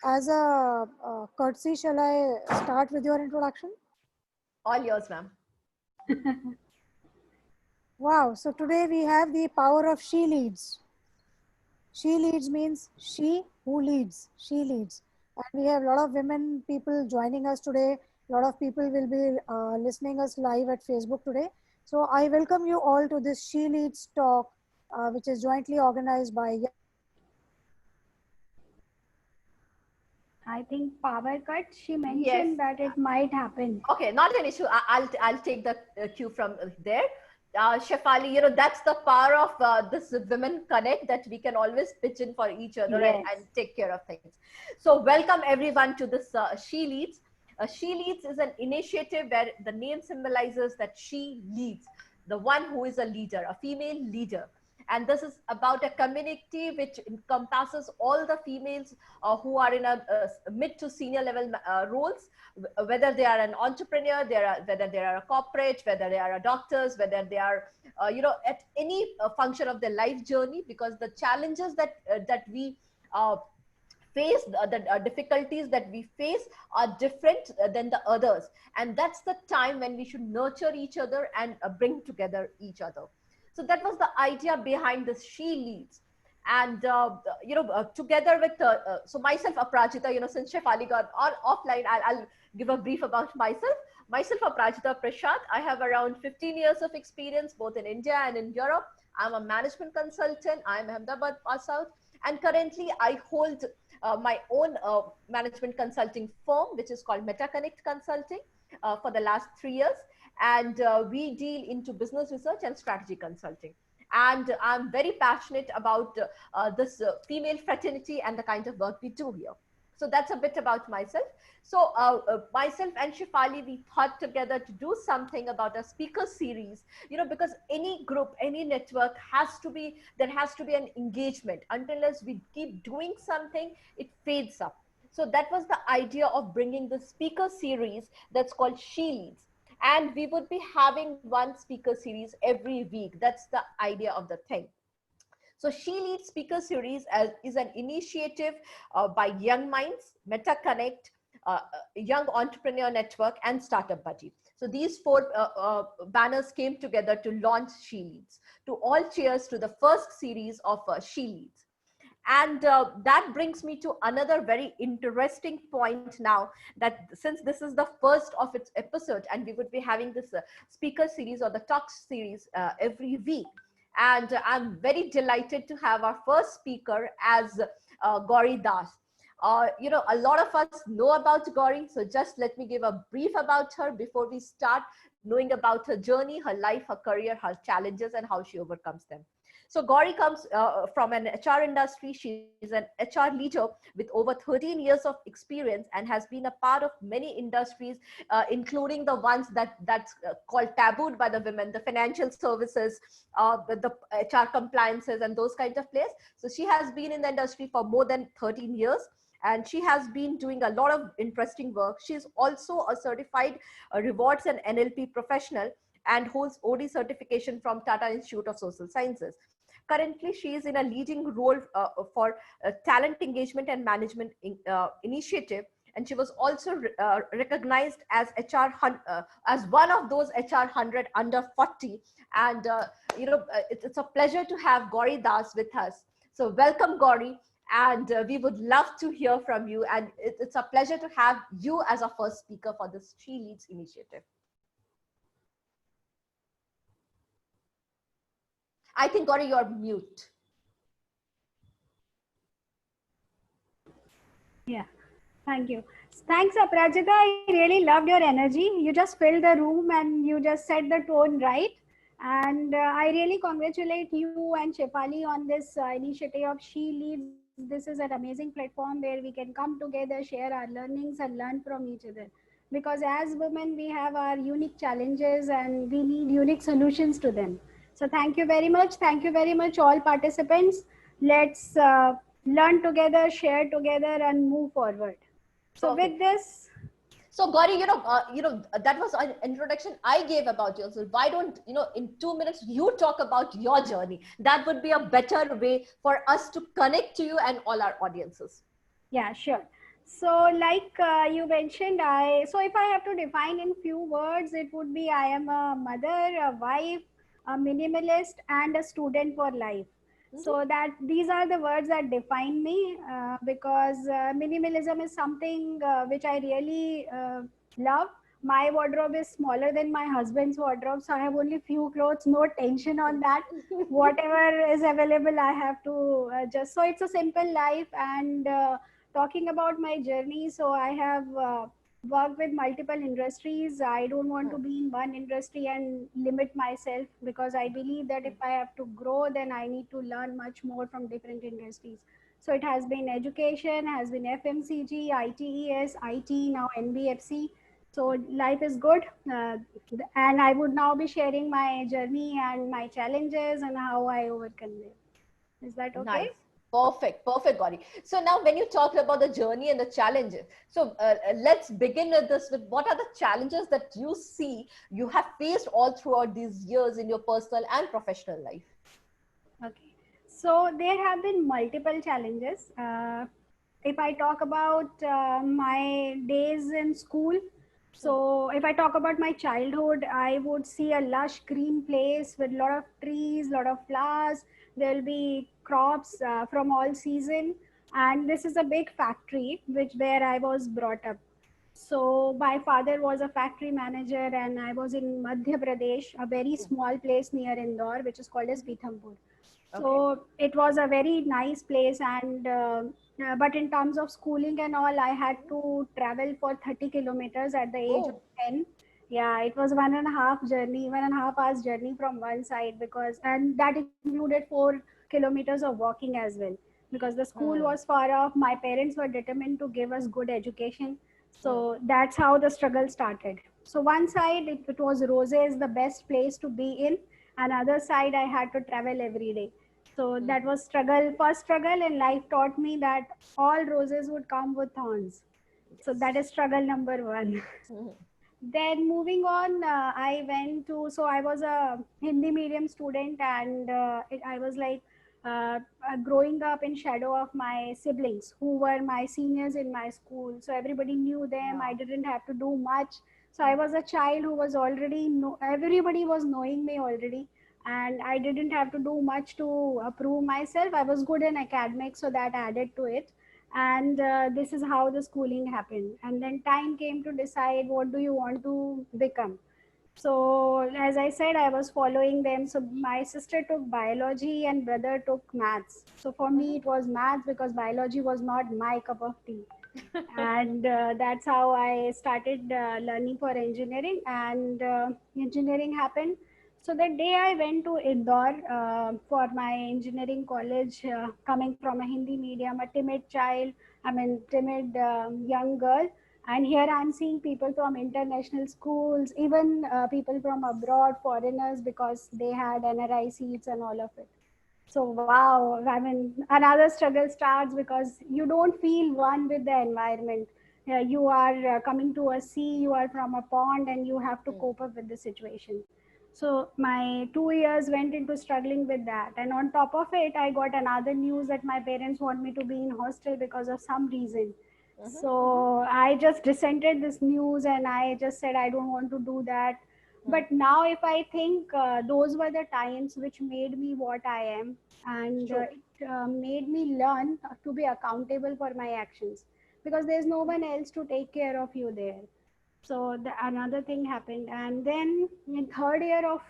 As a courtesy, shall I start with your introduction? All yours, ma'am. Wow, so today we have the power of she leads. She leads means she who leads, she leads. And we have a lot of women people joining us today. A lot of people will be listening us live at Facebook today. So I welcome you all to this She Leads talk, which is jointly organized by I think power cut, she Yes. mentioned that it might happen. Okay, not an issue. I'll take the cue from there. Shefali, that's the power of this women connect, that we can always pitch in for each other Yes. and take care of things. So welcome everyone to this She Leads. She Leads is an initiative where the name symbolizes that she leads, the one who is a leader, a female leader. And this is about a community which encompasses all the females who are in a mid to senior level roles, whether they are an entrepreneur, whether they are a corporate, whether they are a doctors, whether they are at any function of their life journey, because the challenges that we face, the difficulties that we face are different than the others, and that's the time when we should nurture each other and bring together each other. So that was the idea behind this She Leads. And together with so myself, Aprajita, since Shefali got all offline, I'll give a brief about myself. Aprajita Prashad. I have around 15 years of experience both in India and in Europe. I'm a management consultant. I'm Ahmedabad pass out, and currently I hold my own management consulting firm, which is called MetaConnect Consulting, for the last 3 years. And we deal into business research and strategy consulting. And I'm very passionate about this female fraternity and the kind of work we do here. So that's a bit about myself. So myself and Shefali, we thought together to do something about a speaker series, because any group, any network there has to be an engagement. Unless we keep doing something, it fades up. So that was the idea of bringing the speaker series that's called She Leads. And we would be having one speaker series every week. That's the idea of the thing. So She Leads Speaker Series is an initiative by Young Minds, MetaConnect, Young Entrepreneur Network, and Startup Buddy. So these four banners came together to launch She Leads. To all, cheers to the first series of She Leads. And that brings me to another very interesting point now, that since this is the first of its episode, and we would be having this speaker series or the talk series every week. And I'm very delighted to have our first speaker as Gauri Das. A lot of us know about Gauri, so just let me give a brief about her before we start knowing about her journey, her life, her career, her challenges, and how she overcomes them. So Gauri comes from an HR industry. She's an HR leader with over 13 years of experience and has been a part of many industries, including the ones that's called tabooed by the women, the financial services, the HR compliances, and those kinds of places. So she has been in the industry for more than 13 years. And she has been doing a lot of interesting work. She's also a certified rewards and NLP professional and holds OD certification from Tata Institute of Social Sciences. Currently, she is in a leading role for talent engagement and management initiative, and she was also recognized as as one of those HR 100 under 40. And it's a pleasure to have Gauri Das with us. So welcome, Gauri, and we would love to hear from you. And it's a pleasure to have you as our first speaker for this She Leads initiative. I think, Gauri, you're mute. Yeah, thank you. Thanks, Aprajita. I really loved your energy. You just filled the room and you just set the tone right. And I really congratulate you and Shefali on this initiative of She Leads. This is an amazing platform where we can come together, share our learnings, and learn from each other. Because as women, we have our unique challenges and we need unique solutions to them. So thank you very much. Thank you very much, all participants. Let's learn together, share together, and move forward. So with this, so Gauri, that was an introduction I gave about you. So why don't, in 2 minutes, you talk about your journey? That would be a better way for us to connect to you and all our audiences. yeah, sure. So, like you mentioned, so if I have to define in few words, it would be I am a mother, a wife, a minimalist, and a student for life. Mhm. So that these are the words that define me, because minimalism is something which I really love. My wardrobe is smaller than my husband's wardrobe, so I have only few clothes. No tension on that. Whatever is available, I have to just. So it's a simple life, and talking about my journey, so I have worked with multiple industries. I don't want to be in one industry and limit myself, because I believe that if I have to grow, then I need to learn much more from different industries. So it has been education, has been FMCG, ITES, IT, now NBFC. So life is good, and I would now be sharing my journey and my challenges and how I overcome them. Is that okay? Nice. Perfect. Perfect, Gauri. So now when you talked about the journey and the challenges, so let's begin with this. With what are the challenges that you see you have faced all throughout these years in your personal and professional life? Okay. So there have been multiple challenges. If I talk about my days in school, so if I talk about my childhood, I would see a lush green place with a lot of trees, lot of flowers. There will be crops from all season, and this is a big factory which where I was brought up. So my father was a factory manager, and I was in Madhya Pradesh, a very small place near Indore, which is called as Pithampur. Okay. So it was a very nice place, and but in terms of schooling and all, I had to travel for 30 kilometers at the age of Oh. 10. Yeah, it was 1.5 hours journey from one side, because, and that included 4 kilometers of walking as well, because the school Hmm. was far off. My parents were determined to give us good education. Hmm. So that's how the struggle started. So one side it was Roses, the best place to be in. Another side I had to travel every day. So Hmm. that was struggle, first struggle, and life taught me that all roses would come with thorns. So that is struggle number one. Hmm. Then moving on, I went to, so I was a Hindi medium student, and I was like growing up in shadow of my siblings who were my seniors in my school. So everybody knew them. I Wow. didn't have to do much. So I was a child who was already, everybody was knowing me already. And I didn't have to do much to prove myself. I was good in academics, so that added to it. And this is how the schooling happened. And then time came to decide what do you want to become. So as I said, I was following them. So my sister took biology and brother took maths. So for me it was maths, because biology was not my cup of tea. And that's how I started learning for engineering, and engineering happened. So that day I went to Indore for my engineering college, coming from a Hindi medium, a timid child, I mean timid young girl. And here I'm seeing people from international schools, even people from abroad, foreigners, because they had NRI seats and all of it. So wow, I mean, another struggle starts, because you don't feel one with the environment. You are coming to a sea, you are from a pond, and you have to cope up with the situation. So my 2 years went into struggling with that, and on top of it, I got another news that my parents want me to be in hostel because of some reason. So I just dissented this news, and I just said I don't want to do that. But now, if I think, those were the times which made me what I am, and True. it made me learn to be accountable for my actions, because there's no one else to take care of you there. So another thing happened, and then in third year of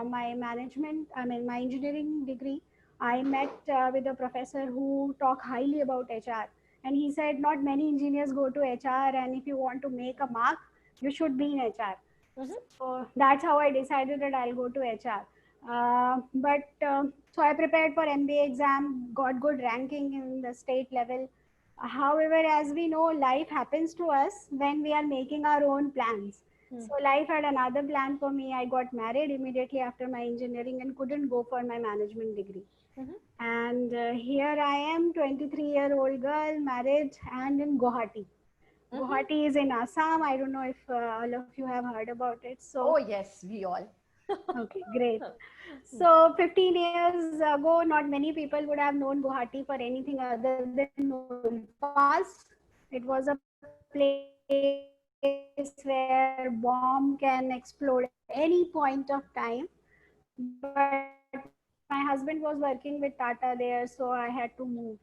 my management, I mean my engineering degree, I met with a professor who talked highly about HR, and he said not many engineers go to HR, and if you want to make a mark, you should be in HR. So that's how I decided that I'll go to HR. But so I prepared for MBA exam, got good ranking in the state level. However, as we know, life happens to us when we are making our own plans. So life had another plan for me. I got married immediately after my engineering and couldn't go for my management degree. And here I am, 23-year-old girl, married, and in Guwahati. Guwahati is in Assam. I don't know if all of you have heard about it. So Oh, yes, we all. okay, great. So 15 years ago, not many people would have known Guwahati for anything other than Ulfas. It was a It was a place where bomb can explode at any point of time. But my husband was working with Tata there, so I had to move.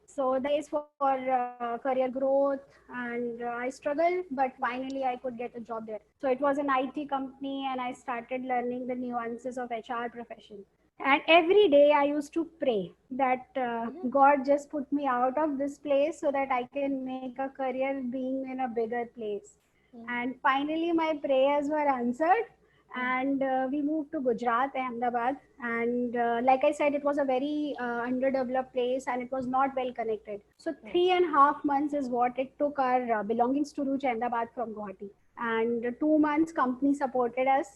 So that was a place for career growth, and I struggled, but finally I could get a job there. So it was an IT company, and I started learning the nuances of HR profession. And every day I used to pray that God just put me out of this place so that I can make a career being in a bigger place. And finally my prayers were answered, and we moved to Gujarat, Ahmedabad. And like I said, it was a very underdeveloped place, and it was not well connected. So 3.5 months is what it took our belongings to reach Ahmedabad from Guwahati. And 2 months company supported us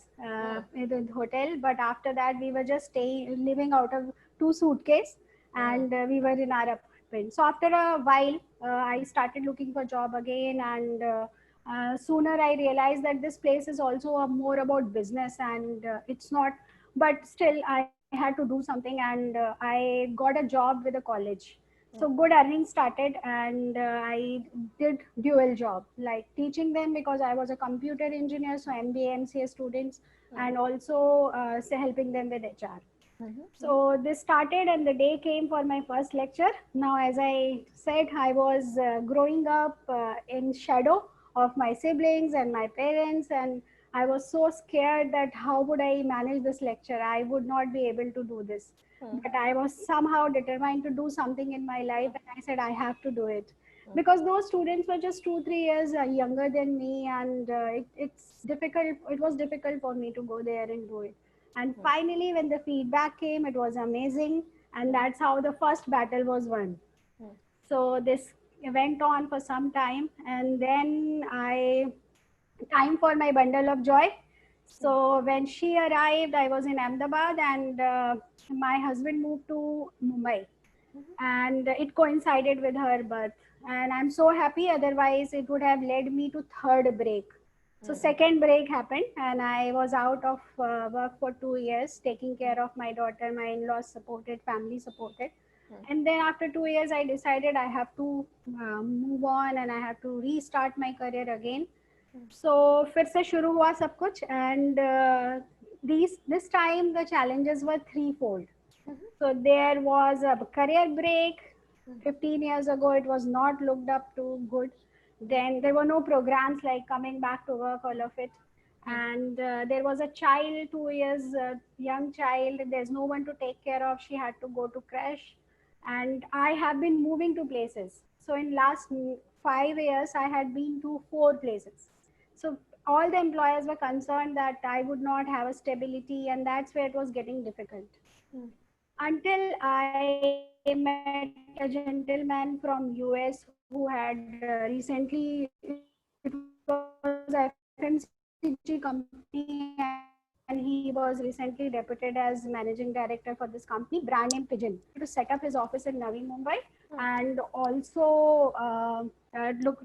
in the hotel, but after that we were just staying, living out of two suitcase, and we were in our apartment. So after a while I started looking for job again, and sooner I realized that this place is also more about business, and it's not, but still I had to do something. And I got a job with a college. So good earnings started, and I did dual job, like teaching them, because I was a computer engineer, so MBA, MCA students, and also helping them with HR. So this started, and the day came for my first lecture. Now, as I said, I was growing up in shadow of my siblings and my parents, and I was so scared that how would I manage this lecture? I would not be able to do this. But I was somehow determined to do something in my life, and I said I have to do it, because those students were just 2 3 years younger than me, and it's difficult. It was difficult for me to go there and do it. And finally, when the feedback came, it was amazing. And that's how the first battle was won. So this went on for some time. And then time for my bundle of joy. So when she arrived, I was in Ahmedabad, and my husband moved to Mumbai. And it coincided with her birth. And I'm so happy. Otherwise, it would have led me to third break. So second break happened, and I was out of work for 2 years, taking care of my daughter. My in-laws supported, family supported. And then after 2 years, I decided I have to move on, and I have to restart my career again. So फिर से शुरू हुआ सब कुछ, and this time the challenges were threefold. So there was a career break. 15 years ago, it was not looked up to good. Then there were no programs like coming back to work, all of it. And there was a child, 2 years, young child. There's no one to take care of. She had to go to crash. And I have been moving to places. So in last 5 years, I had been to 4 places. So all the employers were concerned that I would not have a stability, and that's where it was getting difficult. Until I met a gentleman from US who had recently, it was a FMCG company, and he was recently deputed as managing director for this company, brand name Pigeon. He wanted to set up his office in Navi Mumbai, and also develop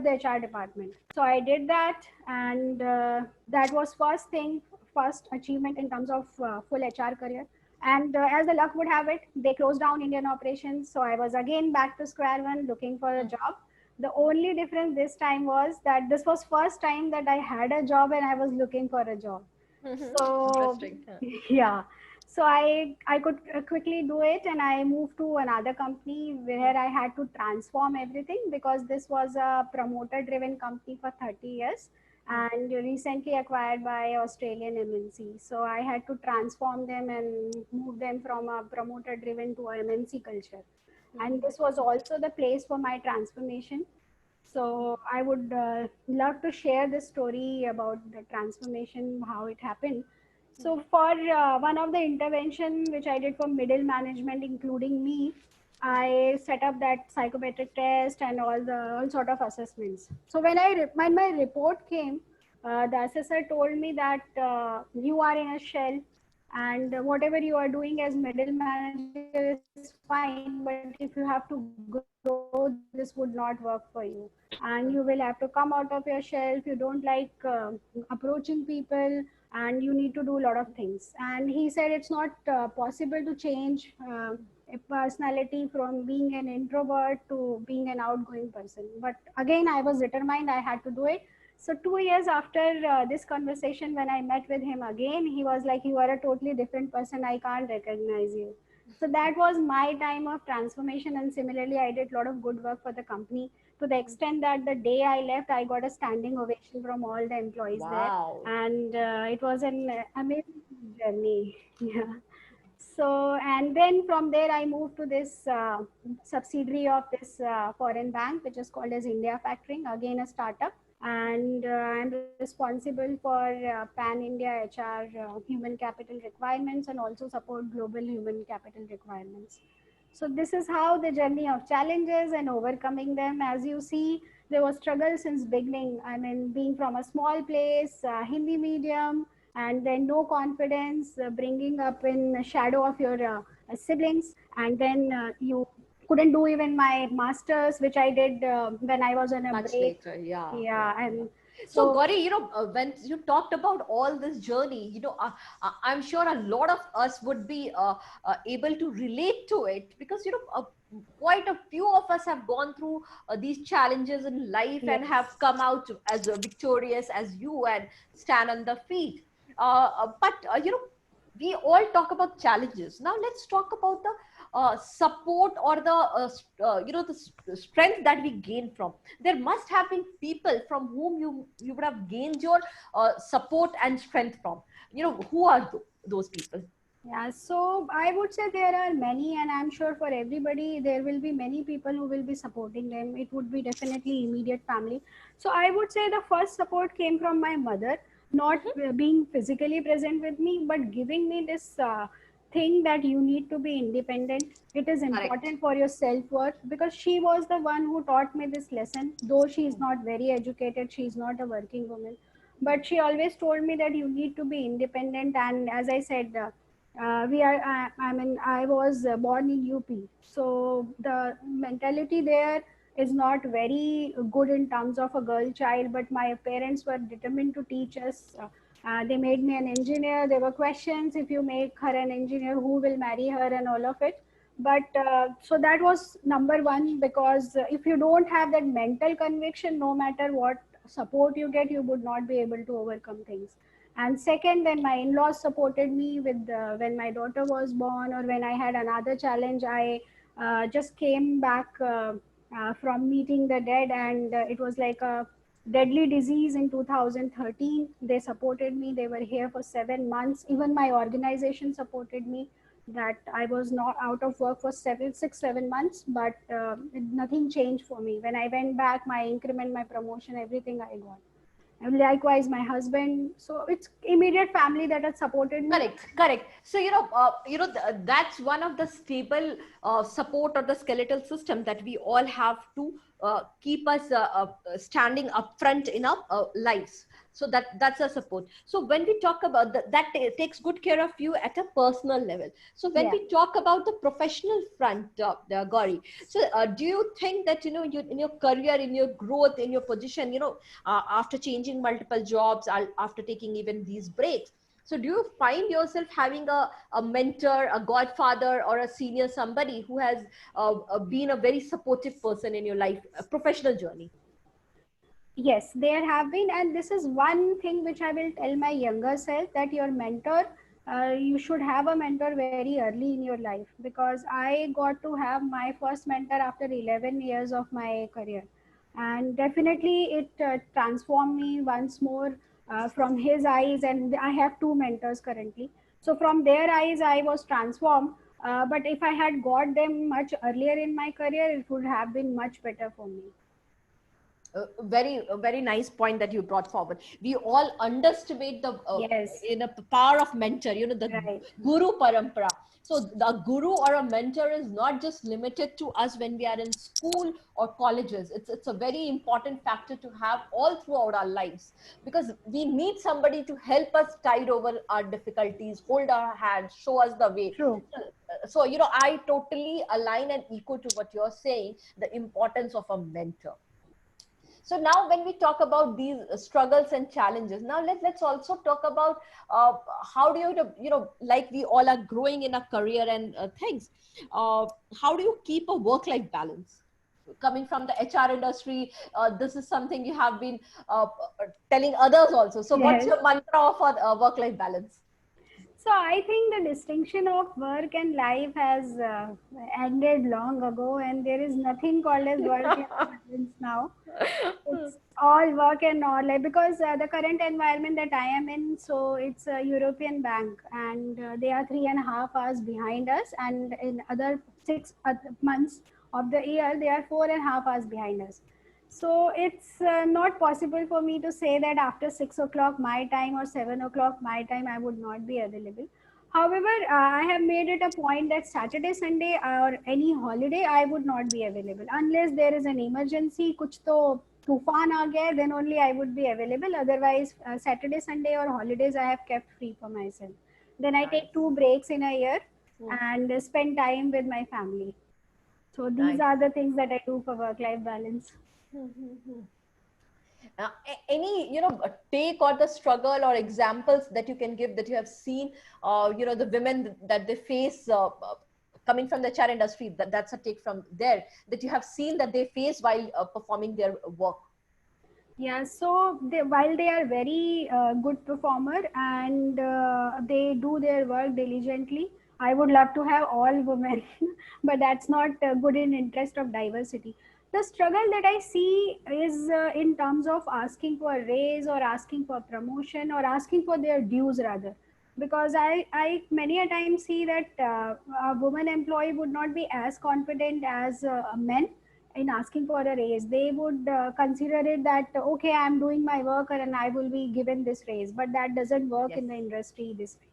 the HR department. So I did that, and that was first achievement in terms of full HR career. And as the luck would have it, they closed down Indian operations. So I was again back to square one, looking for a job. The only difference this time was that this was first time that I had a job and I was looking for a job. So Interesting. yeah, so I could quickly do it, and I moved to another company where I had to transform everything, because this was a promoter driven company for 30 years, and recently acquired by Australian MNC. So I had to transform them and move them from a promoter driven to a MNC culture. And this was also the place for my transformation. So I would love to share this story about the transformation, how it happened. So for one of the intervention which I did for middle management, including me, I set up that psychometric test and all sort of assessments. So when my report came, the assessor told me that you are in a shell, and whatever you are doing as middle manager is fine, but if you have to grow, this would not work for you, and you will have to come out of your shelf. You don't like approaching people, and you need to do a lot of things. And he said it's not possible to change a personality from being an introvert to being an outgoing person. But again, I was determined I had to do it. So 2 years after this conversation, when I met with him again, he was like, "You are a totally different person. I can't recognize you." So that was my time of transformation. And similarly, I did a lot of good work for the company, to the extent that the day I left, I got a standing ovation from all the employees there. Wow. And it was an amazing journey. Yeah. So, and then from there, I moved to this subsidiary of this foreign bank, which is called as India Factoring, again a startup. And I'm responsible for Pan India HR human capital requirements, and also support global human capital requirements. So this is how the journey of challenges and overcoming them. As you see, there was struggle since beginning. I mean, being from a small place, Hindi medium, and then no confidence, bringing up in shadow of your siblings, and then you couldn't do even my masters, which I did when I was on a Much break. later, yeah. Yeah, and So, Gauri, when you talked about all this journey, I'm sure a lot of us would be able to relate to it, because, quite a few of us have gone through these challenges in life and yes. have come out as victorious as you and stand on the feet. But, we all talk about challenges. Now, let's talk about the support, or the strength that we gain from. There must have been people from whom you would have gained your support and strength from. Who are those people? Yeah, so I would say there are many, and I'm sure for everybody, there will be many people who will be supporting them. It would be definitely immediate family. So I would say the first support came from my mother, not being physically present with me, but giving me this thing that you need to be independent. It is Correct. important for your self-worth, because she was the one who taught me this lesson. Though she is not very educated, she is not a working woman, but she always told me that you need to be independent. And as I said, I mean, I was born in UP, so the mentality there is not very good in terms of a girl child. But my parents were determined to teach us. They made me an engineer. There were questions: if you make her an engineer, who will marry her, and all of it. But so that was number one, because if you don't have that mental conviction, no matter what support you get, you would not be able to overcome things. And second, then my in-laws supported me with when my daughter was born, or when I had another challenge. I just came back from meeting the dead, and it was like a deadly disease in 2013. They supported me. They were here for 7 months. Even my organization supported me. That I was not out of work for 7 6 7 months, but nothing changed for me. When I went back, my increment, my promotion, everything I got. And likewise my husband. So it's immediate family that has supported me. Correct. So, that's one of the stable support, or the skeletal system, that we all have to keep us standing up front in our lives. So that's a support. So when we talk about takes good care of you at a personal level. So when Yeah. we talk about the professional front, Gauri, so do you think that, you, in your career, in your growth, in your position, after changing multiple jobs, after taking even these breaks, so do you find yourself having a mentor, a godfather, or a senior, somebody who has been a very supportive person in your life, professional journey? Yes, there have been, and this is one thing which I will tell my younger self, that your mentor, you should have a mentor very early in your life, because I got to have my first mentor after 11 years of my career. And definitely it transformed me once more from his eyes. And I have two mentors currently. So from their eyes, I was transformed. But if I had got them much earlier in my career, it would have been much better for me. Very nice point that you brought forward. We all underestimate the Yes, power of mentor, the right. guru parampara. So the guru or a mentor is not just limited to us when we are in school or colleges. It's a very important factor to have all throughout our lives, because we need somebody to help us tide over our difficulties, hold our hand, show us the way. True. So, I totally align and echo to what you're saying, the importance of a mentor. So now when we talk about these struggles and challenges, now let's also talk about how do you, like we all are growing in a career and things, how do you keep a work-life balance? Coming from the HR industry, this is something you have been telling others also. So what's Yes. your mantra for work-life balance? So I think the distinction of work and life has ended long ago, and there is nothing called as work-life balance now. It's all work and all life, because the current environment that I am in, so it's a European bank, and they are 3.5 hours behind us, and in other 6 months of the year, they are 4.5 hours behind us. So it's not possible for me to say that after 6 o'clock my time or 7 o'clock my time I would not be available. However, I have made it a point that Saturday, Sunday, or any holiday I would not be available unless there is an emergency. कुछ तो तूफान आ गया, then only I would be available. Otherwise, Saturday, Sunday, or holidays I have kept free for myself. Then I take 2 breaks in a year and spend time with my family. So these Nice. are the things that I do for work-life balance. Any take or the struggle or examples that you can give that you have seen, the women that they face coming from the HR industry, that's a take from there that you have seen that they face while performing their work. Yeah, so while they are very good performer and they do their work diligently, I would love to have all women, but that's not good in interest of diversity. The struggle that I see is in terms of asking for a raise or asking for promotion or asking for their dues rather. Because I many a time see that a woman employee would not be as confident as a men in asking for a raise. They would consider it that okay, I'm doing my work and I will be given this raise, but that doesn't work Yes. in the industry this way.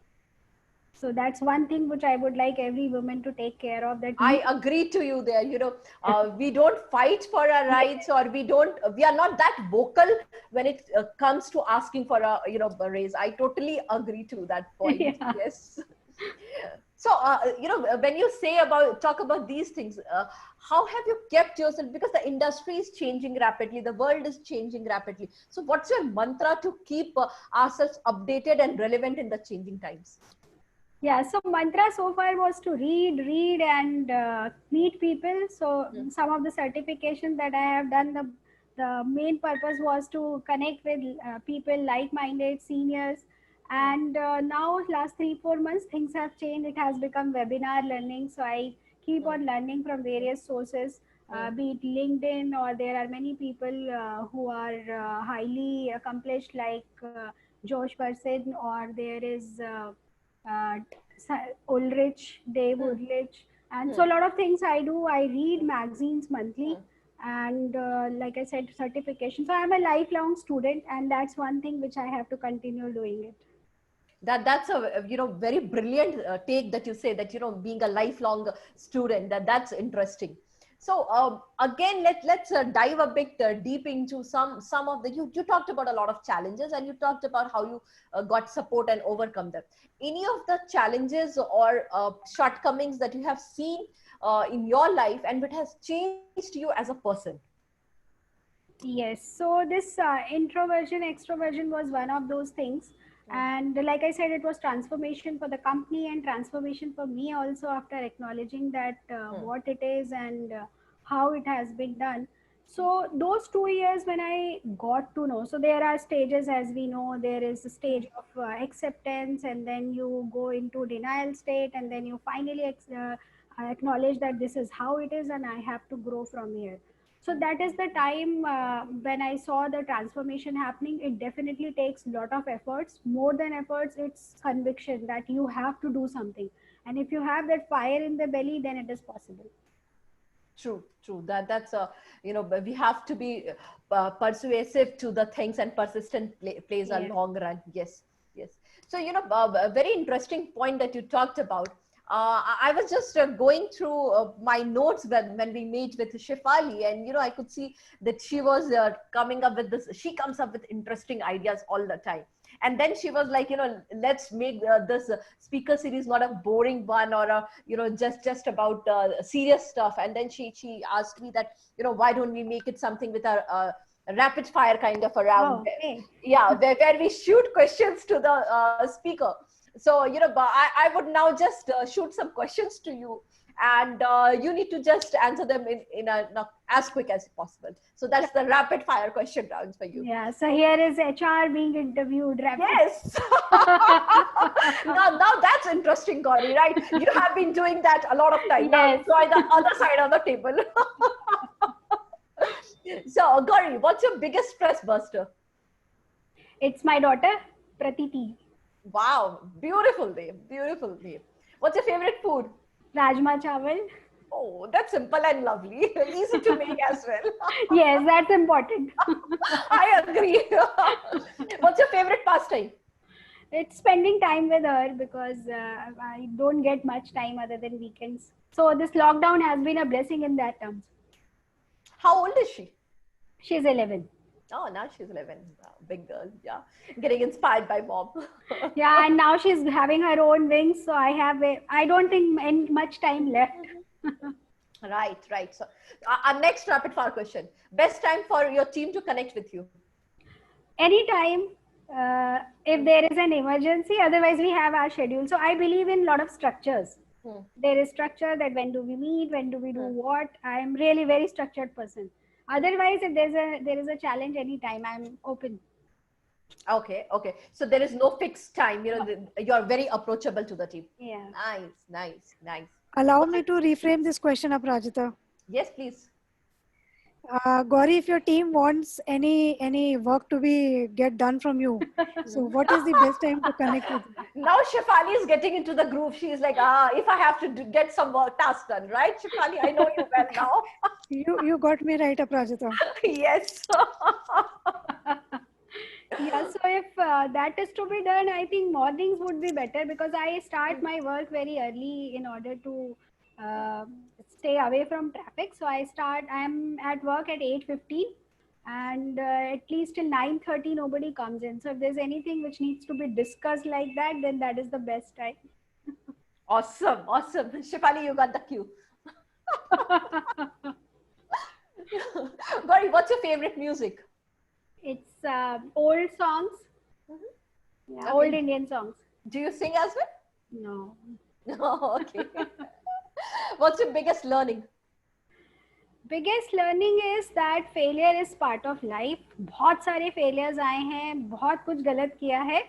So that's one thing which I would like every woman to take care of, that I agree to you there. We don't fight for our rights, or we are not that vocal when it comes to asking for a raise. I totally agree to that point. yeah. Yes. So, when you talk about these things, how have you kept yourself? Because the industry is changing rapidly, the world is changing rapidly. So, what's your mantra to keep ourselves updated and relevant in the changing times? Yeah, so mantra so far was to read and meet people. So some of the certifications that I have done, the main purpose was to connect with people like-minded seniors. And now last 3-4 months things have changed. It has become webinar learning. So I keep on learning from various sources, be it LinkedIn, or there are many people who are highly accomplished like Josh Person, or there is uh, Ulrich, Dave Ulrich, and so a lot of things I do. I read magazines monthly, and like I said, certification. So I'm a lifelong student, and that's one thing which I have to continue doing it. That's a very brilliant take that you say, that being a lifelong student, that's interesting. So again, let's dive a bit deep into some of the, you talked about a lot of challenges, and you talked about how you got support and overcome them. Any of the challenges or shortcomings that you have seen in your life and what has changed you as a person? Yes, so this introversion, extroversion was one of those things. And like I said, it was transformation for the company and transformation for me also, after acknowledging that what it is and how it has been done. So those 2 years when I got to know, so there are stages, as we know. There is a stage of acceptance, and then you go into denial state, and then you finally acknowledge that this is how it is and I have to grow from here. So that is the time when I saw the transformation happening. It definitely takes a lot of efforts. More than efforts, it's conviction that you have to do something, and if you have that fire in the belly, then it is possible. True. That's we have to be persuasive to the things, and persistent plays a Yes. long run. Yes. So a very interesting point that you talked about. I was just going through my notes when we meet with Shefali, and I could see that she was coming up with this. She comes up with interesting ideas all the time. And then she was like, let's make this speaker series not a boring one, or a just about serious stuff. And then she asked me that, why don't we make it something with our rapid fire kind of a round. Okay. Yeah, where we shoot questions to the speaker. So, but I would now just shoot some questions to you, and you need to just answer them in as quick as possible. So that's the rapid fire question rounds for you. Yeah. So here is HR being interviewed. Yes. now that's interesting, Gauri, right? You have been doing that a lot of time. Now Yes. enjoy the other side of the table. So, Gauri, what's your biggest stress buster? It's my daughter, Pratiti. Wow, beautiful name, beautiful name. What's your favorite food? Rajma chawal. Oh, that's simple and lovely. Easy to make as well. Yes, that's important. I agree. What's your favorite pastime? It's spending time with her because I don't get much time other than weekends. So this lockdown has been a blessing in that terms. How old is she? She's 11. Oh, now she's 11. Wow, big girl. Yeah. Getting inspired by mom. Yeah, and now she's having her own wings. So I don't think much time left. Right. So our next rapid fire question. Best time for your team to connect with you? Anytime, if there is an emergency, otherwise we have our schedule. So I believe in a lot of structures. There is structure that when do we meet, when do we do what. I am really very structured person. Otherwise, if there is a challenge anytime, I'm open. Okay. So there is no fixed time. You're very approachable to the team. Yeah. Nice. Allow me to reframe this question, Aparajita. Yes, please. Gauri, if your team wants any work to get done from you, so what is the best time to connect with you? Now Shefali is getting into the groove. She's like, if I have to get some work task done, right, Shefali? I know you well now. You got me right, Aparajita. Yes. Yeah, so if that is to be done, I think mornings would be better because I start my work very early in order to stay away from traffic. So I'm at work at 8:15 and at least till 9:30 nobody comes in. So if there's anything which needs to be discussed like that, then that is the best time. Awesome. Shefali, you got the cue. Gauri, what's your favorite music? It's old songs. Yeah, Okay. old Indian songs. Do you sing as well? No. No, okay. What's your biggest learning? Biggest learning is that failure is part of life. बहुत सारे failures आए हैं, बहुत कुछ गलत किया है,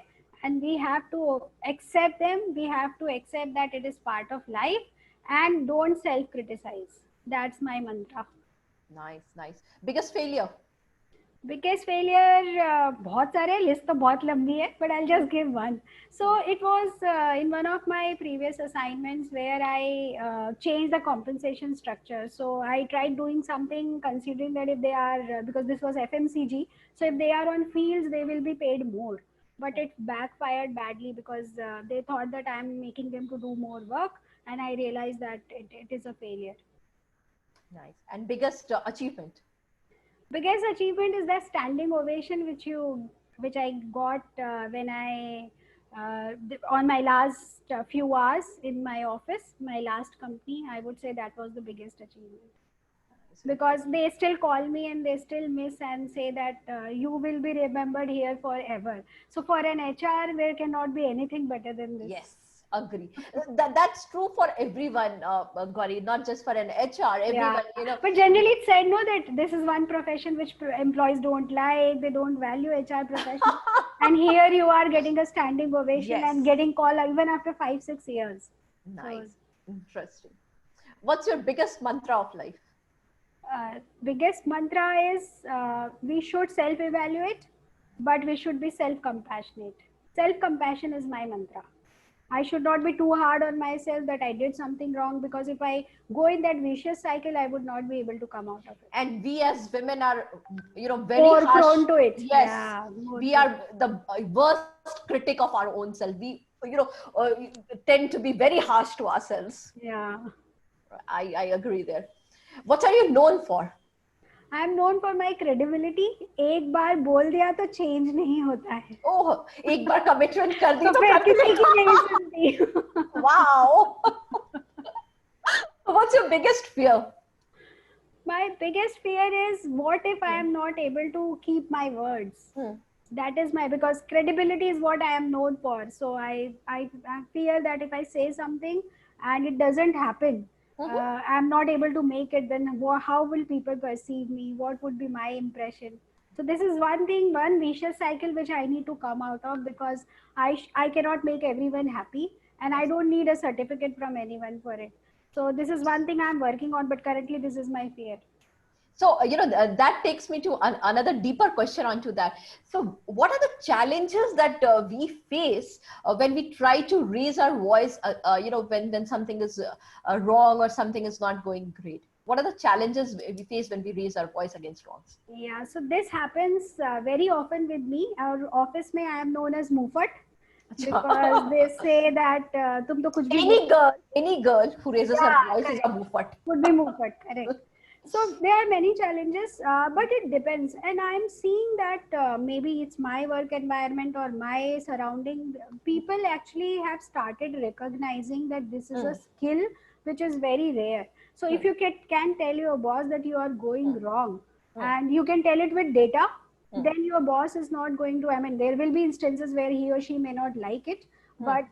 and we have to accept them. We have to accept that it is part of life and don't self criticise. That's my mantra. Nice. Biggest failure? Biggest failure बहुत सारे, लिस्ट तो बहुत लंबी है, but I just give one. So it was in one of my previous assignments where I changed the compensation structure. So I tried doing something considering that if they are, because this was FMCG, so if they are on fields, they will be paid more. But it backfired badly because they thought that I'm making them to do more work, and I realized that it is a failure. Nice. And biggest achievement? Biggest achievement is that standing ovation which I got when I on my last few hours in my office, my last company. I would say that was the biggest achievement, because they still call me and they still miss and say that you will be remembered here forever. So for an HR, there cannot be anything better than this. Yes, agree. That's true for everyone, Gauri, not just for an HR. Everyone, Yeah. But generally it's said, no, that this is one profession which employees don't like, they don't value HR profession. And here you are getting a standing ovation. Yes. And getting call even after 5-6 years. Nice. Interesting. What's your biggest mantra of life? Biggest mantra is we should self-evaluate, but we should be self-compassionate. Self-compassion is my mantra. I should not be too hard on myself that I did something wrong, because if I go in that vicious cycle, I would not be able to come out of it. And we as women are, very More harsh. prone to it. Yes. Yeah, We are the worst critic of our own self. We, tend to be very harsh to ourselves. Yeah. I agree there. What are you known for? I am known for my credibility. एक बार बोल दिया तो change नहीं होता है. Oh, एक बार commitment कर दी तो तो फिर कर किसी दी. की नहीं सुनती. Wow. What's your biggest fear? My biggest fear is what if I am not able to keep my words? Hmm. That is my, because credibility is what I am known for. So I fear that if I say something and it doesn't happen, Mhm. I'm not able to make it, then how will people perceive me? What would be my impression? So this is one thing, one vicious cycle which I need to come out of, because I cannot make everyone happy, and I don't need a certificate from anyone for it. So this is one thing I'm working on, but currently this is my fear. So, that takes me to another deeper question onto that. So, what are the challenges that we face when we try to raise our voice, when something is wrong or something is not going great? What are the challenges we face when we raise our voice against wrongs? Yeah, so this happens very often with me. Our office में I am known as Mufat, because they say that तुम तो कुछ भी बोल. Any girl who raises her Yeah, voice is a correct. muffat. Would be Mufat, correct. So there are many challenges, but it depends. And I'm seeing that maybe it's my work environment or my surrounding. People actually have started recognizing that this is a Mm, skill which is very rare. So if mm, you can tell your boss that you are going mm, wrong, mm, and you can tell it with data, mm, then your boss is not going to. I mean, there will be instances where he or she may not like it, mm. but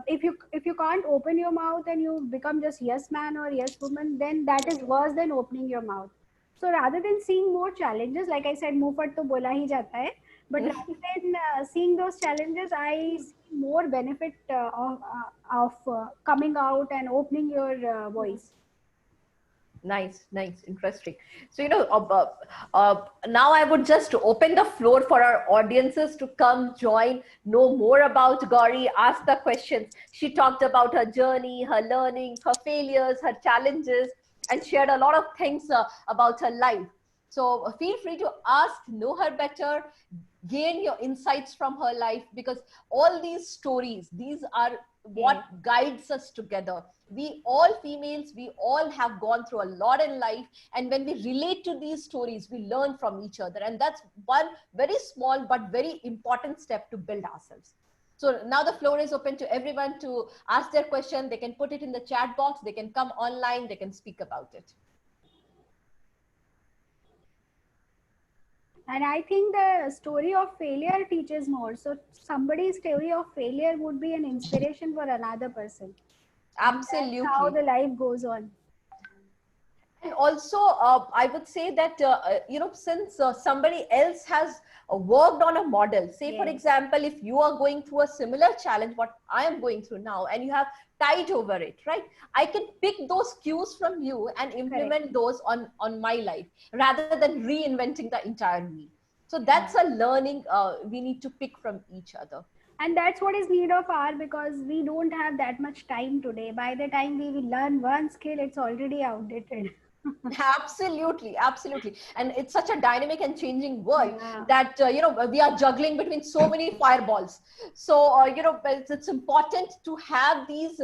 if you can't open your mouth and you become just yes man or yes woman, then that is worse than opening your mouth. So rather than seeing more challenges, like I said, मुंहफट तो बोला ही जाता है, but rather than seeing those challenges, I see more benefit of coming out and opening your voice. Nice, nice, interesting. So, now I would just open the floor for our audiences to come join, know more about Gauri, ask the questions. She talked about her journey, her learnings, her failures, her challenges, and shared a lot of things about her life. So, feel free to ask, know her better, gain your insights from her life, because all these stories, these are what guides us together. We all females, we all have gone through a lot in life, and when we relate to these stories, we learn from each other, and that's one very small but very important step to build ourselves. So now the floor is open to everyone to ask their question. They can put it in the chat box, they can come online, they can speak about it. And I think the story of failure teaches more. So somebody's story of failure would be an inspiration for another person. And that's how Absolutely. the life goes on. And also, I would say that, since somebody else has worked on a model, say, for Yes. example, if you are going through a similar challenge, what I am going through now, and you have tide over it, right? I can pick those cues from you and implement those on my life rather than reinventing the entire wheel. So that's a learning we need to pick from each other. And that's what is need of hour, because we don't have that much time today. By the time we will learn one skill, it's already outdated. Absolutely, absolutely. And it's such a dynamic and changing world Yeah. that we are juggling between so many fireballs. So it's important to have these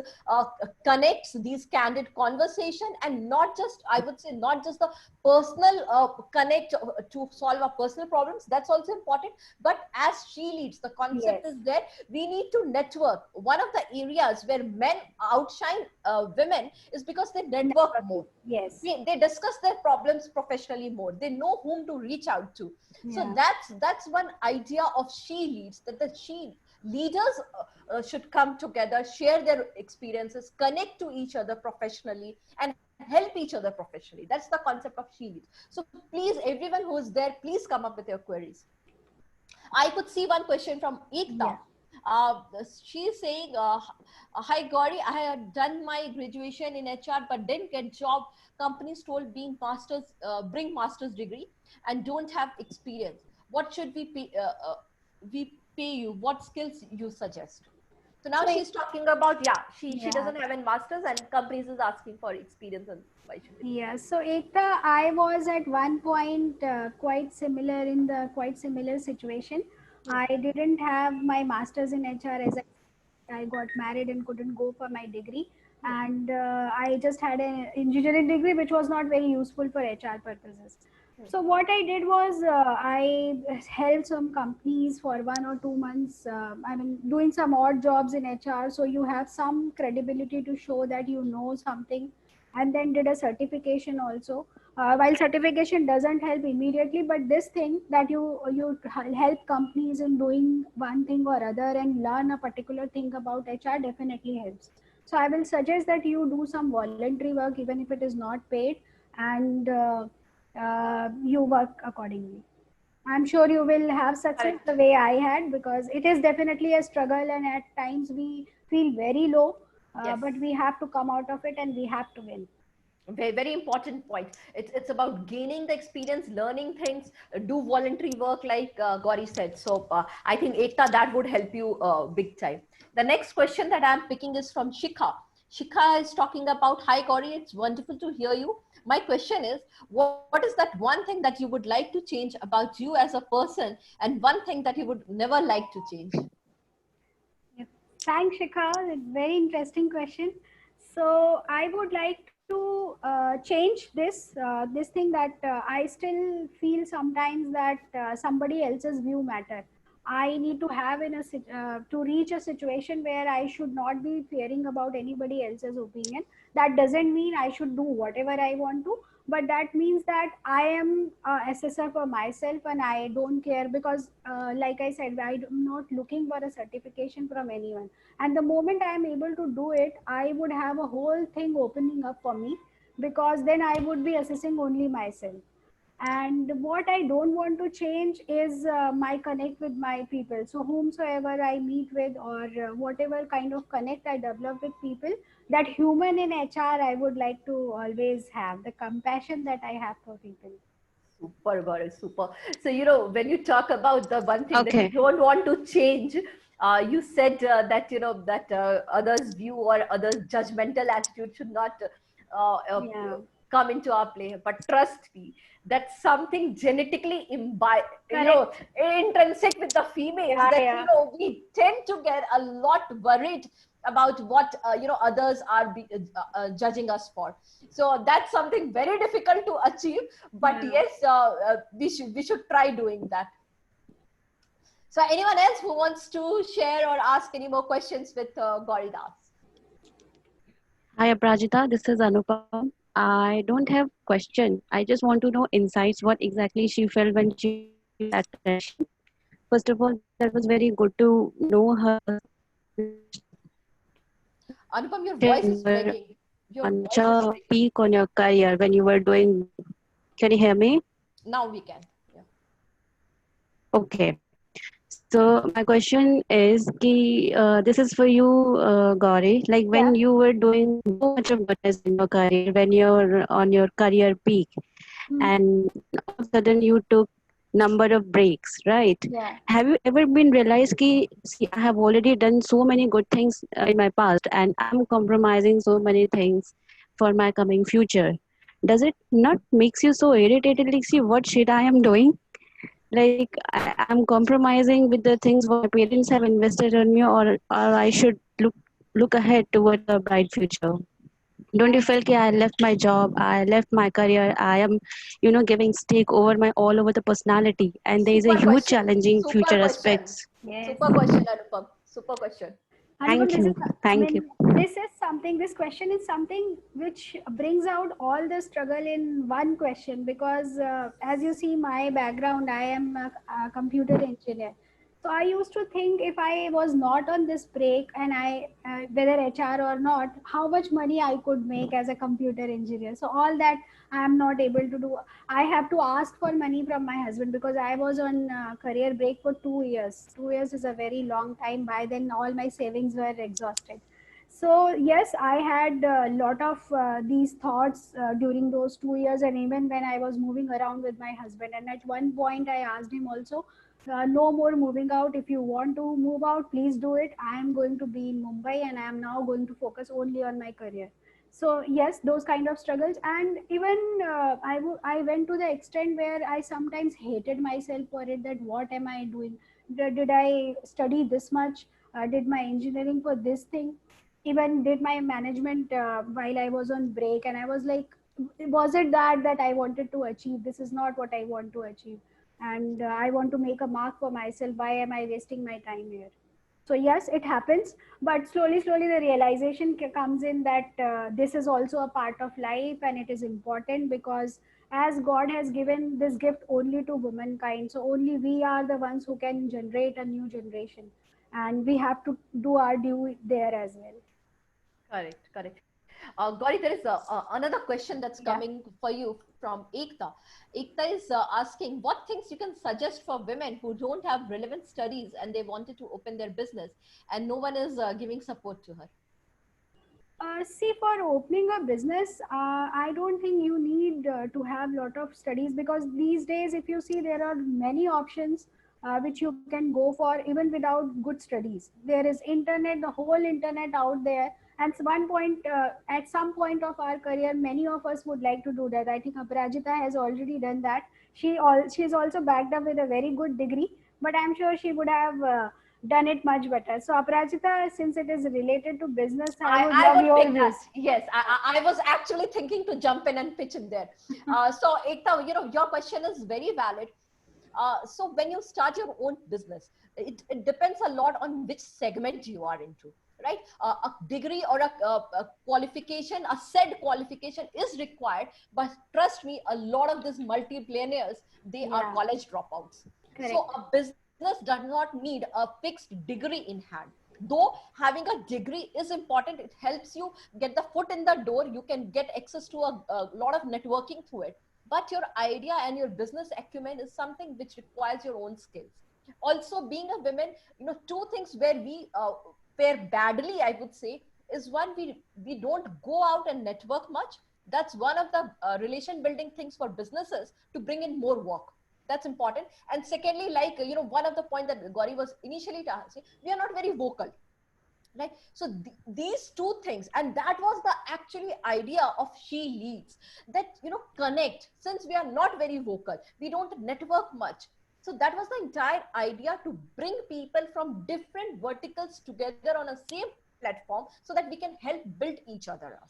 connects, these candid conversation, and not just, I would say, not just the personal connect to solve our personal problems. That's also important. But as she leads, the concept Yes. is there. We need to network. One of the areas where men outshine women is because they network more. Yes. They discuss their problems professionally more. They know whom to reach out to. So Yeah. that's one idea of she leads, that the she leaders should come together, share their experiences, connect to each other professionally, and help each other professionally. That's the concept of she leads. So please, everyone who is there, please come up with your queries. I could see one question from Ekta. Yeah. She's saying, hi Gauri, I had done my graduation in HR but didn't get job. Companies told bring master's degree and don't have experience. What should we pay you? What skills you suggest? So now So she's talking about, she yeah. doesn't have any masters and companies is asking for experience, and why should it? Yeah, so Ekta, I was at one point quite similar situation. I didn't have my master's in HR, as I got married and couldn't go for my degree, and I just had an engineering degree which was not very useful for HR purposes. So what I did was I helped some companies for 1 or 2 months. I mean, doing some odd jobs in HR, so you have some credibility to show that you know something, and then did a certification also. while certification doesn't help immediately, but this thing that you help companies in doing one thing or other and learn a particular thing about HR definitely helps. So I will suggest that you do some voluntary work, even if it is not paid, and you work accordingly. I'm sure you will have success Correct. the way I had, because it is definitely a struggle and at times we feel very low, Yes. but we have to come out of it and we have to win. Very, very important point. It's about gaining the experience, learning things, do voluntary work, like Gauri said. So I think Ekta, that would help you big time. The next question that I'm picking is from Shikha. Shikha is talking about, hi Gauri, it's wonderful to hear you. My question is, what is that one thing that you would like to change about you as a person, and one thing that you would never like to change? Yep. Thanks, Shikha. Very interesting question. So I would like to change this thing that I still feel sometimes that somebody else's view matter. I need to have to reach a situation where I should not be fearing about anybody else's opinion. That doesn't mean I should do whatever I want to, but that means that I am a assessor for myself and I don't care, because like I said, I'm not looking for a certification from anyone, and the moment I am able to do it, I would have a whole thing opening up for me, because then I would be assessing only myself. And what I don't want to change is my connect with my people. So whomsoever I meet with, or whatever kind of connect I develop with people, that human in HR I would like to always have, the compassion that I have for people. Super, Gaurav, super. So, when you talk about the one thing that you Okay. don't want to change, you said that, that others' view or others' judgmental attitude should not Yeah, come into our play. But trust me, that's something genetically correct. intrinsic with the females, Yeah, that, yeah. we tend to get a lot worried about what, others are judging us for. So that's something very difficult to achieve, but Yeah. yes, we should try doing that. So anyone else who wants to share or ask any more questions with Gauri Das? Hi, Aprajita. This is Anupam. I don't have question. I just want to know insights. What exactly she felt when she felt that attention. First of all, that was very good to know her Anupam, your voice when is you were breaking. Your on such voice is a breaking. peak on your career when you were doing. Can you hear me? Now we can. Yeah. Okay. So my question is, this is for you, Gauri. Like Yeah. when you were doing so much of goodness in your career, when you're on your career peak, Hmm. and all of a sudden you took number of breaks, right? Yeah. Have you ever been realized ki, see, I have already done so many good things in my past, and I'm compromising so many things for my coming future? Does it not makes you so irritated? Like, see, what shit I am doing? Like I'm compromising with the things what my parents have invested on me, or I should look ahead towards a bright future. Don't you feel that I left my job, I left my career, I am giving stake over my all over the personality, and there is a Super huge question. challenging Super future question. aspects. Yes. Super question, Anupam. Super question. Anupam, Thank this is, you. I Thank you. mean, this is something, this question is something which brings out all the struggle in one question, because as you see, my background, I am a computer engineer. So I used to think, if I was not on this break and whether HR or not, how much money I could make as a computer engineer. So all that I am not able to do. I have to ask for money from my husband, because I was on career break for 2 years. 2 years is a very long time. By then, all my savings were exhausted. So yes, I had a lot of these thoughts during those 2 years, and even when I was moving around with my husband. And at one point, I asked him also, no more moving out. If you want to move out, please do it. I am going to be in Mumbai, and I am now going to focus only on my career. So yes, those kind of struggles. And even I went to the extent where I sometimes hated myself for it, that what am I doing? Did I study this much? Did my engineering for this thing? Even did my management while I was on break, and I was like, was it that I wanted to achieve? This is not what I want to achieve, and I want to make a mark for myself. Why am I wasting my time here? So yes, it happens, but slowly the realization comes in that this is also a part of life, and it is important, because as God has given this gift only to womankind. So only we are the ones who can generate a new generation, and we have to do our due there as well. Correct, correct. Gauri, there is another question that's Yeah. coming for you from Ekta. Ekta is asking, what things you can suggest for women who don't have relevant studies and they wanted to open their business and no one is giving support to her? See, for opening a business, I don't think you need to have lot of studies, because these days, if you see, there are many options which you can go for even without good studies. There is internet, the whole internet out there. And one point, at some point of our career, many of us would like to do that. I think Aparajita has already done that. She's also backed up with a very good degree, but I'm sure she would have done it much better. So Aparajita, since it is related to business, I would I love would your pick that. views. Yes, I was actually thinking to jump in and pitch in there. So Ekta, your question is very valid. So when you start your own business, it depends a lot on which segment you are into, right? A degree or a qualification, a said qualification is required, but trust me, a lot of these multi-billionaires, they are Yeah. college dropouts. So Correct. a business does not need a fixed degree in hand. Though having a degree is important, it helps you get the foot in the door. You can get access to a lot of networking through it. But your idea and your business acumen is something which requires your own skills. Also, being a woman, two things where we fare badly, I would say, is one, we don't go out and network much. That's one of the relation building things for businesses to bring in more work. That's important. And secondly, like, one of the point that Gauri was initially saying, we are not very vocal, right? So these two things, and that was the actually idea of She Leads, that connect. Since we are not very vocal, we don't network much, so that was the entire idea, to bring people from different verticals together on a same platform so that we can help build each other up.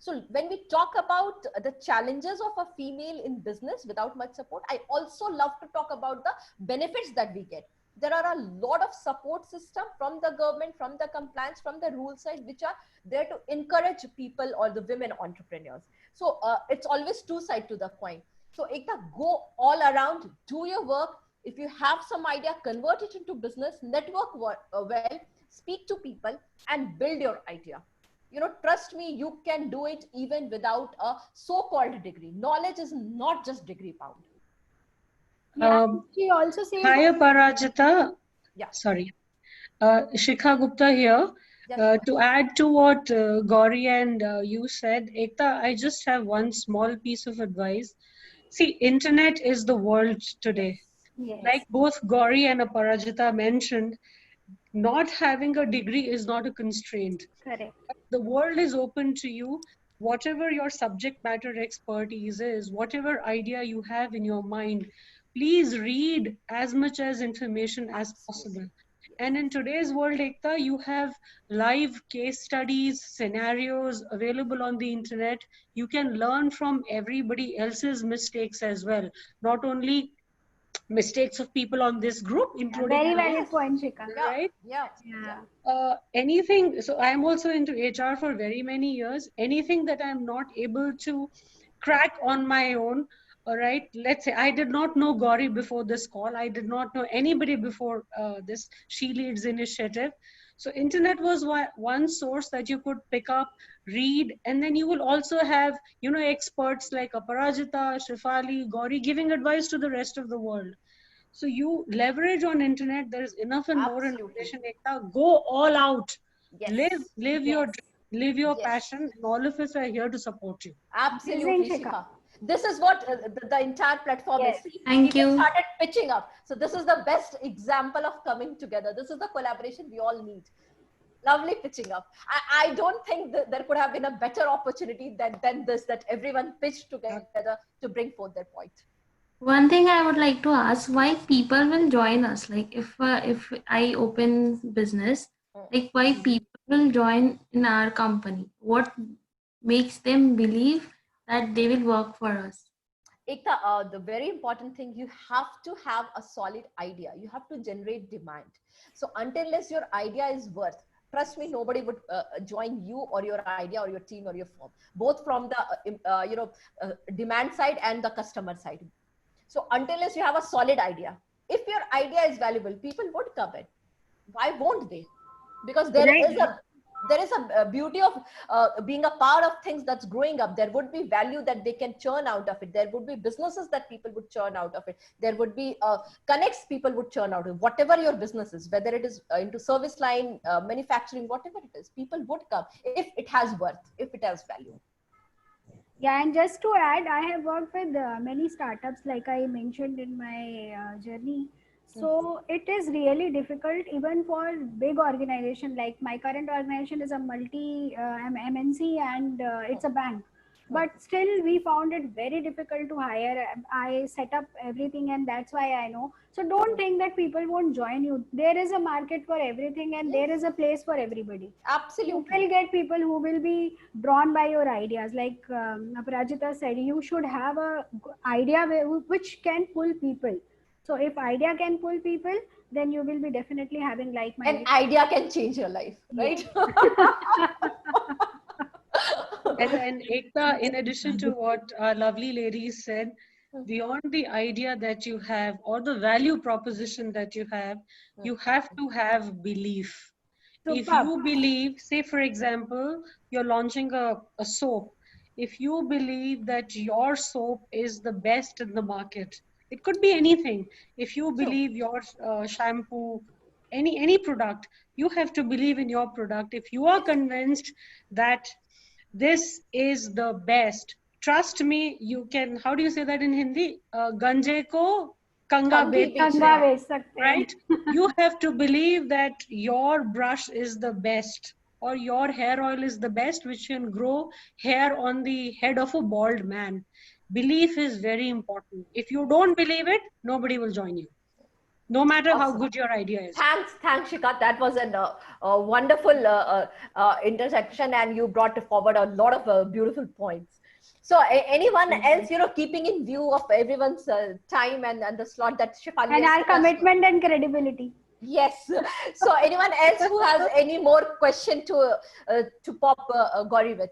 So when we talk about the challenges of a female in business without much support, I also love to talk about the benefits that we get. There are a lot of support system from the government, from the compliance, from the rule side, which are there to encourage people or the women entrepreneurs. So it's always two sides to the coin. So Ekta, go all around, do your work. If you have some idea, convert it into business, network well, speak to people, and build your idea. Trust me, you can do it even without a so-called degree. Knowledge is not just degree bound. Yeah. She also says. Hi, Parajita. Yeah. Sorry. Shikha Gupta here. Yes, To add to what Gauri and you said, Ekta, I just have one small piece of advice. See, internet is the world today. Yes. Like both Gauri and Aparajita mentioned, not having a degree is not a constraint. Correct. The world is open to you. Whatever your subject matter expertise is, whatever idea you have in your mind, please read as much as information as possible. And in today's world, Ekta, you have live case studies, scenarios available on the internet. You can learn from everybody else's mistakes as well, not only mistakes of people on this group, including Very yours, valid point, Shikha. right? yeah. Anything, so I'm also into HR for very many years. Anything that I'm not able to crack on my own, all right, let's say I did not know Gauri before this call, I did not know anybody before this She Leads initiative. So internet was one source that you could pick up, read, and then you will also have experts like Aparajita, Shefali, Gauri giving advice to the rest of the world. So you leverage on internet. There is enough and more Absolutely. information. Ekta, go all out. Yes. Live Yes. your dream, live your Yes. passion, and all of us are here to support you. Absolutely, Amazing, Shikha. Shikha. This is what the entire platform Yes. is. Thank People you. started pitching up. So this is the best example of coming together. This is the collaboration we all need. Lovely pitching up. I don't think that there could have been a better opportunity than this, that everyone pitched together to bring forth their point. One thing I would like to ask, why people will join us? Like if I open business, like why people will join in our company? What makes them believe that they will work for us? Ekta, the very important thing, you have to have a solid idea. You have to generate demand. So until your idea is worth, trust me, nobody would join you or your idea or your team or your firm, both from the demand side and the customer side. So until you have a solid idea, if your idea is valuable, people would come in. Why won't they? Because there is a beauty of being a part of things that's growing up. There would be value that they can churn out of it. There would be businesses that people would churn out of it. There would be connects people would churn out of. Whatever your business is, whether it is into service line, manufacturing, whatever it is, people would come if it has worth, if it has value. Yeah, and just to add, I have worked with many startups, like I mentioned in my journey. So it is really difficult, even for big organization. Like my current organization is a multi MNC, and it's a bank. But still, we found it very difficult to hire. I set up everything, and that's why I know. So don't think that people won't join you. There is a market for everything, and there is a place for everybody. Absolutely. You will get people who will be drawn by your ideas. Like Aparajita said, you should have a idea which can pull people. So if idea can pull people, then you will be definitely having like-minded. An idea can change your life, right? And Ekta, in addition to what our lovely ladies said, beyond the idea that you have or the value proposition that you have to have belief. If you believe, say for example, you're launching a soap, if you believe that your soap is the best in the market, it could be anything. If you believe your shampoo, any product, you have to believe in your product. If you are convinced that this is the best, trust me, you can, how do you say that in Hindi? Ganje ko kanga bet, right? You have to believe that your brush is the best, or your hair oil is the best, which can grow hair on the head of a bald man. Belief is very important. If you don't believe it, nobody will join you, no matter how good your idea is. Thanks, Shikha. That was a wonderful intersection, and you brought forward a lot of beautiful points. So anyone else, keeping in view of everyone's time and the slot that Shefali and our commitment and credibility. Yes. So anyone else who has any more question to pop Gauri with?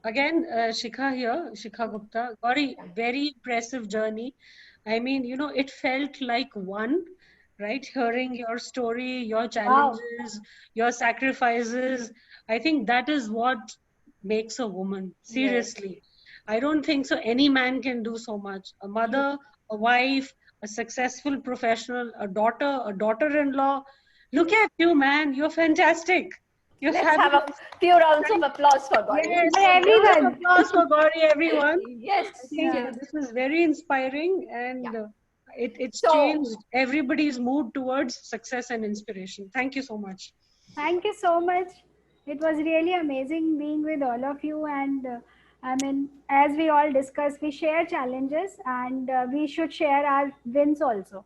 Again, Shikha here, Shikha Gupta. Gauri, very impressive journey. I mean, it felt like one, right? Hearing your story, your challenges, your sacrifices. I think that is what makes a woman. Seriously. Yes. I don't think so any man can do so much. A mother, a wife, a successful professional, a daughter-in-law. Look at you, man. You're fantastic. Let's have a few rounds of applause for Gauri. Yes, everyone. Applause for Gauri, everyone. Yes. I think this is very inspiring, and it's changed everybody's mood towards success and inspiration. Thank you so much. Thank you so much. It was really amazing being with all of you. And I mean, as we all discussed, we share challenges, and we should share our wins also.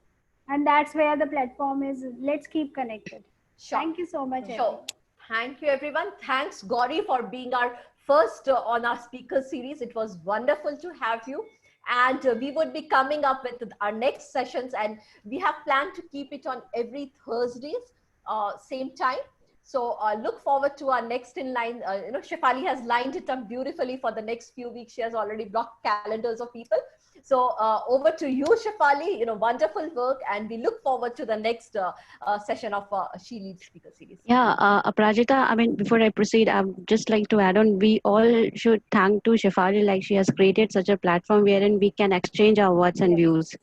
And that's where the platform is. Let's keep connected. Sure. Thank you so much. Sure. Thank you, everyone. Thanks, Gauri, for being our first on our speaker series. It was wonderful to have you. And we would be coming up with our next sessions, and we have planned to keep it on every Thursdays, same time. So look forward to our next in line. Shefali has lined it up beautifully for the next few weeks. She has already blocked calendars of people. So over to you, Shefali. Wonderful work, and we look forward to the next session of She Leads Speaker Series. Yeah, Aparajita, I mean, before I proceed, I would just like to add on, we all should thank to Shefali, like she has created such a platform wherein we can exchange our words and views.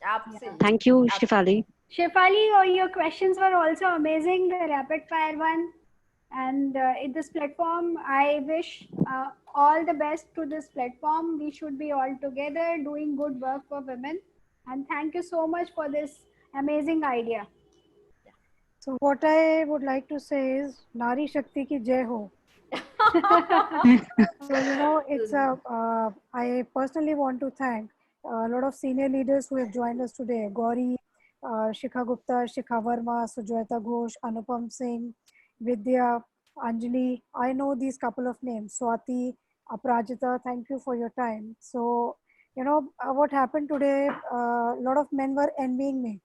Absolutely. Thank you, Shefali. Shefali, your questions were also amazing, the rapid fire one. And in this platform, I wish all the best to this platform. We should be all together doing good work for women. And thank you so much for this amazing idea. So what I would like to say is Nari Shakti ki Jai Ho. So, it's I personally want to thank a lot of senior leaders who have joined us today. Gauri, Shikha Gupta, Shikha Verma, Sujata Ghosh, Anupam Singh, Vidya, Anjali. I know these couple of names. Swati, Aparajita, thank you for your time. So, what happened today, a lot of men were envying me.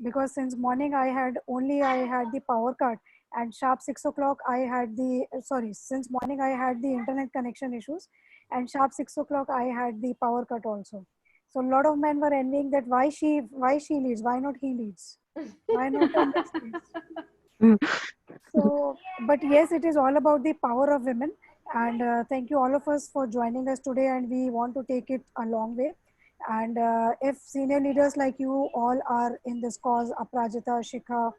because since morning I had the power cut, and sharp 6 o'clock I had the since morning I had the internet connection issues, and sharp 6 o'clock I had the power cut also. So a lot of men were envying that why she leads, why not he leads, why not Kamlesh leads. So, but yes, it is all about the power of women. And thank you all of us for joining us today. And we want to take it a long way. And if senior leaders like you all are in this cause, Aprajita, Shikha,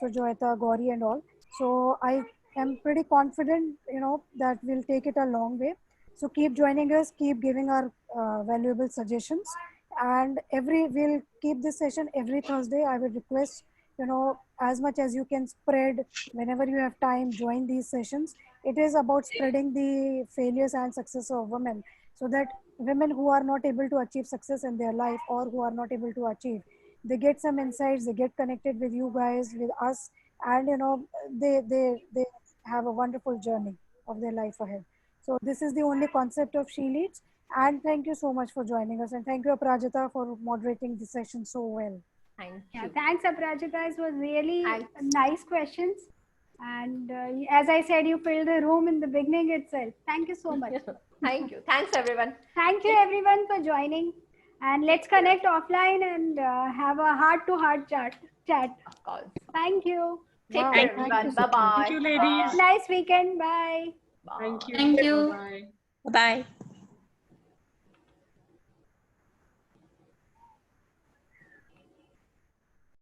Sujoyata, Gauri, and all. So I am pretty confident, that we'll take it a long way. So keep joining us, keep giving our valuable suggestions. And we'll keep this session every Thursday. I will request, as much as you can spread whenever you have time, join these sessions. It is about spreading the failures and success of women, so that women who are not able to achieve success in their life, or who are not able to achieve, they get some insights, they get connected with you guys, with us, and they have a wonderful journey of their life ahead. So this is the only concept of She Leads. And thank you so much for joining us, and thank you, Aprajita, for moderating the session so well. Thank Yeah, you. thanks, Aprajita. It was really Thanks. nice questions. And as I said, you filled the room in the beginning itself. Thank you so much. Thank you. Thanks, everyone. Thank you, everyone, for joining. And let's connect offline and have a heart-to-heart chat. Of course. Thank you. Take Wow, care, thank you, everyone. Shikha. Bye-bye. Thank you, ladies. Nice weekend. Bye. Bye. Thank you. Thank you. Bye. Bye-bye.